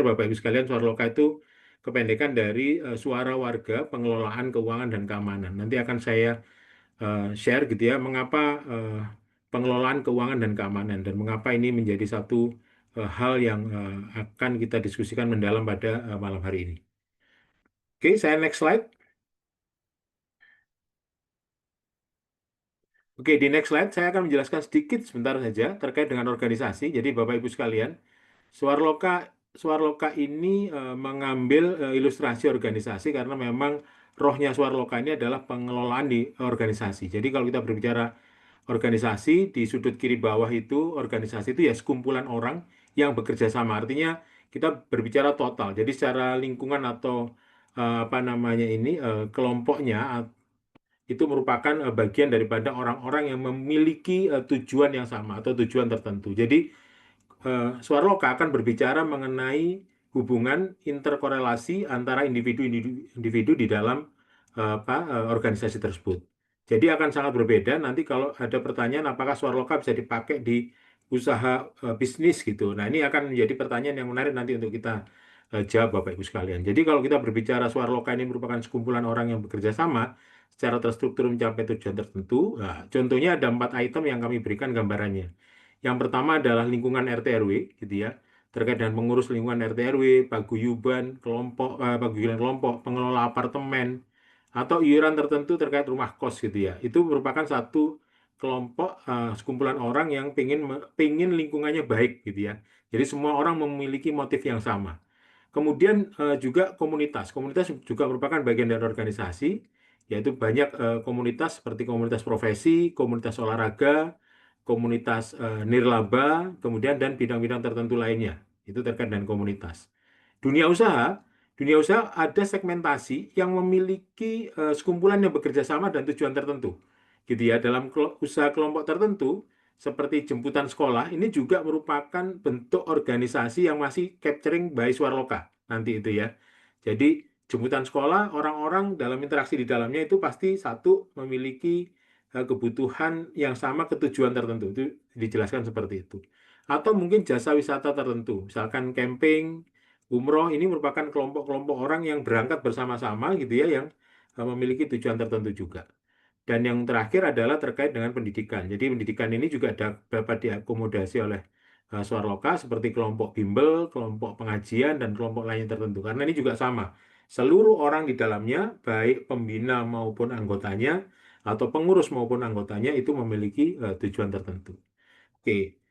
Bapak Ibu sekalian, Swarloka itu kependekan dari Suara Warga Pengelolaan Keuangan dan Keamanan. Nanti akan saya share gitu ya, mengapa pengelolaan keuangan dan keamanan dan mengapa ini menjadi satu hal yang akan kita diskusikan mendalam pada malam hari ini. Oke, saya next slide. Oke, di next slide saya akan menjelaskan sedikit sebentar saja terkait dengan organisasi. Jadi Bapak Ibu sekalian, Swarloka Swarloka ini mengambil ilustrasi organisasi karena memang rohnya Swarloka ini adalah pengelolaan di organisasi. Jadi kalau kita berbicara organisasi, di sudut kiri bawah itu organisasi itu ya sekumpulan orang yang bekerja sama. Artinya kita berbicara total. Jadi secara lingkungan atau apa namanya ini kelompoknya itu merupakan bagian daripada orang-orang yang memiliki tujuan yang sama atau tujuan tertentu. Jadi Swarloka akan berbicara mengenai hubungan interkorelasi antara individu di dalam organisasi tersebut. Jadi akan sangat berbeda nanti kalau ada pertanyaan apakah Swarloka bisa dipakai di usaha bisnis gitu. Nah, ini akan menjadi pertanyaan yang menarik nanti untuk kita jawab Bapak Ibu sekalian. Jadi kalau kita berbicara Swarloka ini merupakan sekumpulan orang yang bekerja sama secara terstruktur mencapai tujuan tertentu. Nah, contohnya ada 4 item yang kami berikan gambarannya. Yang pertama adalah lingkungan RT RW, gitu ya, terkait dengan pengurus lingkungan RT RW, paguyuban paguyuban kelompok, pengelola apartemen, atau iuran tertentu terkait rumah kos, gitu ya. Itu merupakan satu kelompok sekumpulan orang yang pengen lingkungannya baik, gitu ya. Jadi semua orang memiliki motif yang sama. Kemudian juga komunitas. Komunitas juga merupakan bagian dari organisasi, yaitu banyak komunitas seperti komunitas profesi, komunitas olahraga, komunitas nirlaba, kemudian dan bidang-bidang tertentu lainnya. Itu terkait dengan komunitas. Dunia usaha, dunia usaha ada segmentasi yang memiliki sekumpulan yang bekerja sama dan tujuan tertentu. Gitu ya, dalam usaha kelompok tertentu seperti jemputan sekolah ini juga merupakan bentuk organisasi yang masih capturing by Swarloka nanti itu ya. Jadi jemputan sekolah orang-orang dalam interaksi di dalamnya itu pasti satu memiliki kebutuhan yang sama ketujuan tertentu itu dijelaskan seperti itu. Atau mungkin jasa wisata tertentu, misalkan camping, umroh ini merupakan kelompok-kelompok orang yang berangkat bersama-sama gitu ya yang memiliki tujuan tertentu juga. Dan yang terakhir adalah terkait dengan pendidikan. Jadi pendidikan ini juga dapat diakomodasi oleh Swarloka seperti kelompok bimbel, kelompok pengajian, dan kelompok lain tertentu. Karena ini juga sama. Seluruh orang di dalamnya, baik pembina maupun anggotanya, atau pengurus maupun anggotanya, itu memiliki tujuan tertentu. Oke,